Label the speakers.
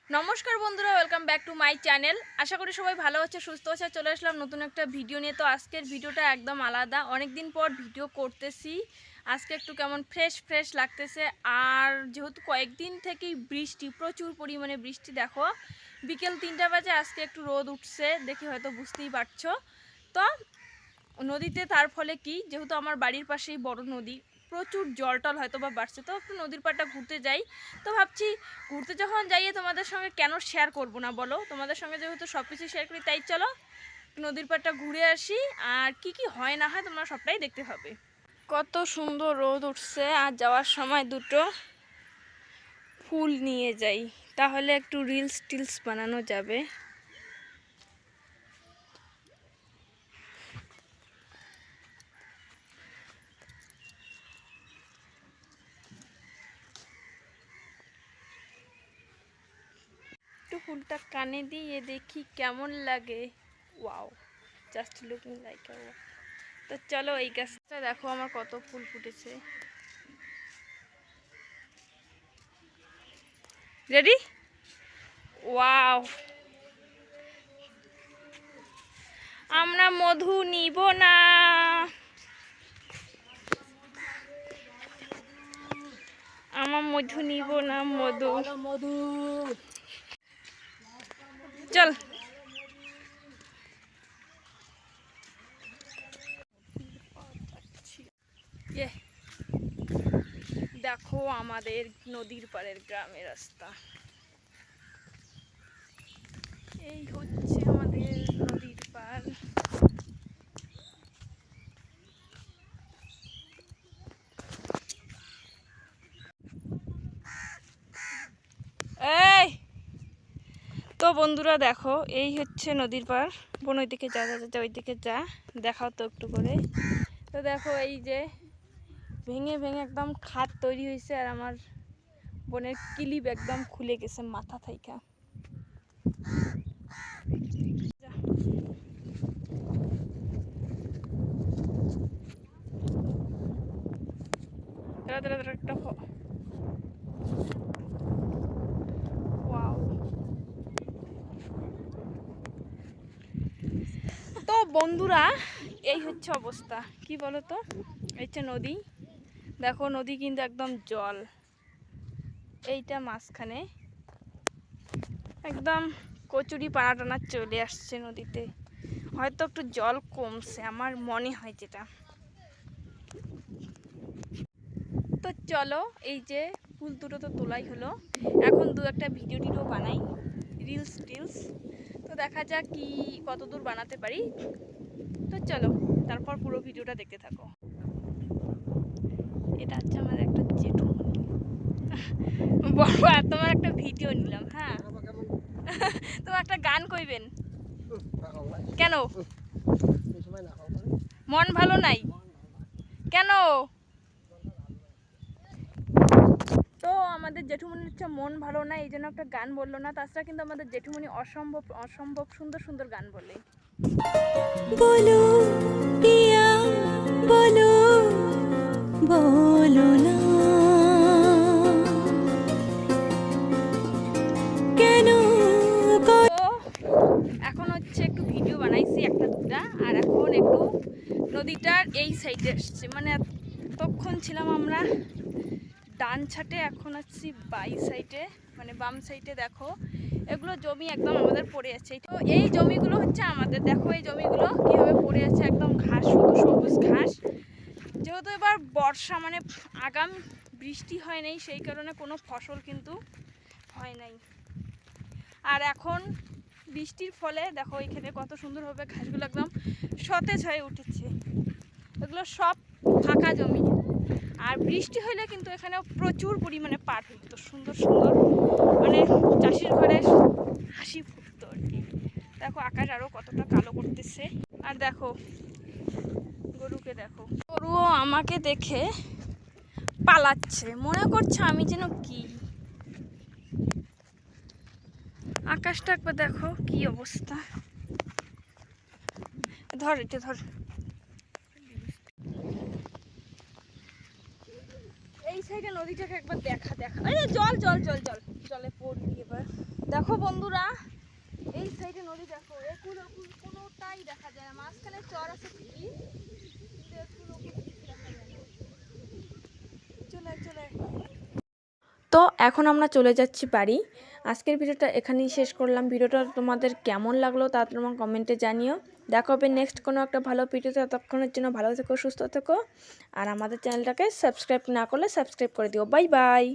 Speaker 1: নমস্কার বন্ধুরা, welcome back to my channel. আশা করি সবাই ভালো আছে, সুস্থ আছে। চলে আসলাম নতুন একটা ভিডিও নিয়ে। তো আজকের ভিডিওটা একদম আলাদা, অনেক দিন পর ভিডিও করতেছি। আজকে একটু কেমন ফ্রেশ লাগতেছে। আর যেহেতু কয়েকদিন থেকেই বৃষ্টি, প্রচুর পরিমাণে বৃষ্টি, দেখো বিকেল 3টা বাজে, আজকে একটু রোদ উঠছে দেখে হয়তো বুঝতেই পারছো। তো নদীতে তার ফলে কি, যেহেতু আমার বাড়ির পাশেই বড় নদী, প্রচুর জল হয়তো বা বাড়ছে। তো একটু নদীর পাড়টা ঘুরতে যাই। তো ভাবছি ঘুরতে যখন যাইয়ে তোমাদের সঙ্গে কেন শেয়ার করব না বলো, তোমাদের সঙ্গে যেহেতু সব কিছু শেয়ার করি, তাই চলো নদীর পাড়টা ঘুরে আসি। আর কি হয় না হয় তোমরা সবটাই দেখতে হবে। কত সুন্দর রোদ উঠছে। আর যাওয়ার সময় দুটো ফুল নিয়ে যাই, তাহলে একটু রিলস টিলস বানানো যাবে। একটু ফুলটা কানে দিয়ে দেখি কেমন লাগে। ওয়াও, জাস্ট লুকিং লাইক আ ওয়াও। তো চলো, এই গাছটা দেখো আমার কত ফুল ফুটেছে। রেডি? ওয়াও, আমরা মধু নিব না, আমার মধু নিব না, মধু চল। দেখো আমাদের নদীর পাড়ের গ্রামের রাস্তা, এই হচ্ছে আমাদের নদীর পাড়। এই তো বন্ধুরা দেখো, এই হচ্ছে নদীর পাড়। বোন ওইদিকে যা যা যা, ওইদিকে যা, দেখাও তো একটু করে। তো দেখো এই যে ভেঙে ভেঙে একদম খাদ তৈরি হয়েছে। আর আমার বোনের ক্লিপ একদম খুলে গেছে মাথা থাইকা। একটা ওয়াও। তো বন্ধুরা এই হচ্ছে অবস্থা, কি বলো তো। এই হচ্ছে নদী, দেখো নদী কিন্তু একদম জল, এইটা মাঝখানে একদম কচুরি পানা টানা চলে আসছে নদীতে। হয়তো একটু জল কমছে আমার মনে হয় যেটা। তো চলো, এই যে ফুল দুটো তো তোলাই হলো, এখন দু একটা ভিডিও টিডিও বানাই, রিলস টিলস। তো দেখা যাক কি কতদূর বানাতে পারি। তো চলো, তারপর পুরো ভিডিওটা দেখতে থাকো। এটা হচ্ছে আমার একটা জেঠুমনি। বাবা, তোমার একটা ভিডিও নিলাম। হ্যাঁ, তোমার একটা গান কইবেন কেন? মন ভালো নাই কেন? তো আমাদের জেঠুমনির হচ্ছে মন ভালো না, এই জন্য একটা গান বললো না। তাছাড়া কিন্তু আমাদের জেঠুমনি অসম্ভব অসম্ভব সুন্দর সুন্দর গান বলে।
Speaker 2: বলো পিয়া বলো, বলো না কেন।
Speaker 1: তো এখন হচ্ছে একটু ভিডিও বানাইছি একটা দুটা, আর এখন একটু নদীটার এই সাইডে আসছে। মানে এতক্ষণ ছিলাম আমরা ডান ছাটে, এখন আছি বাই সাইডে, মানে বাম সাইডে। দেখো এগুলো জমি একদম আমাদের পড়ে আছে। তো এই জমিগুলো হচ্ছে আমাদের, দেখো এই জমিগুলো কীভাবে পড়ে আছে, একদম ঘাস, শুধু সবুজ ঘাস। যেহেতু এবার বর্ষা, মানে আগাম বৃষ্টি হয় নাই, সেই কারণে কোনো ফসল কিন্তু হয় নাই। আর এখন বৃষ্টির ফলে দেখো এখানে কত সুন্দরভাবে ঘাসগুলো একদম সতেজ হয়ে উঠেছে। এগুলো সব ফাঁকা জমি। আর বৃষ্টি হলে কিন্তু এখানে প্রচুর পরিমাণে পাট হতো, সুন্দর সুন্দর, মানে চাষির ঘরে হাসি ফুটতো আর কি। দেখো আকাশ আরও কতটা কালো করতেছে। আর দেখো গরুকে দেখো, গরুও আমাকে দেখে পালাচ্ছে, মনে করছে আমি যেন কি। আকাশটা একবার দেখো কি অবস্থা। ধর এটা ধর। এই সাইডে নদীটাকে একবার দেখা। জল জল জল জল, জলে পড়বি এবার। দেখো বন্ধুরা, এই সাইডে নদী দেখো, কোনোটাই দেখা যায় না। মাঝখানে চর আছে ঠিকই, কিন্তু দেখা যায় না। চলে তো এখন আমরা চলে যাচ্ছি বাড়ি। আজকের ভিডিওটা এখানেই শেষ করলাম। ভিডিওটা তোমাদের কেমন লাগলো তা তোমার কমেন্টে জানিও। দেখা হবে নেক্সট কোনো একটা ভালো ভিডিওতে। ততক্ষণের জন্য ভালো থেকো, সুস্থ থেকো, আর আমাদের চ্যানেলটাকে সাবস্ক্রাইব না করলে সাবস্ক্রাইব করে দিও। Bye bye.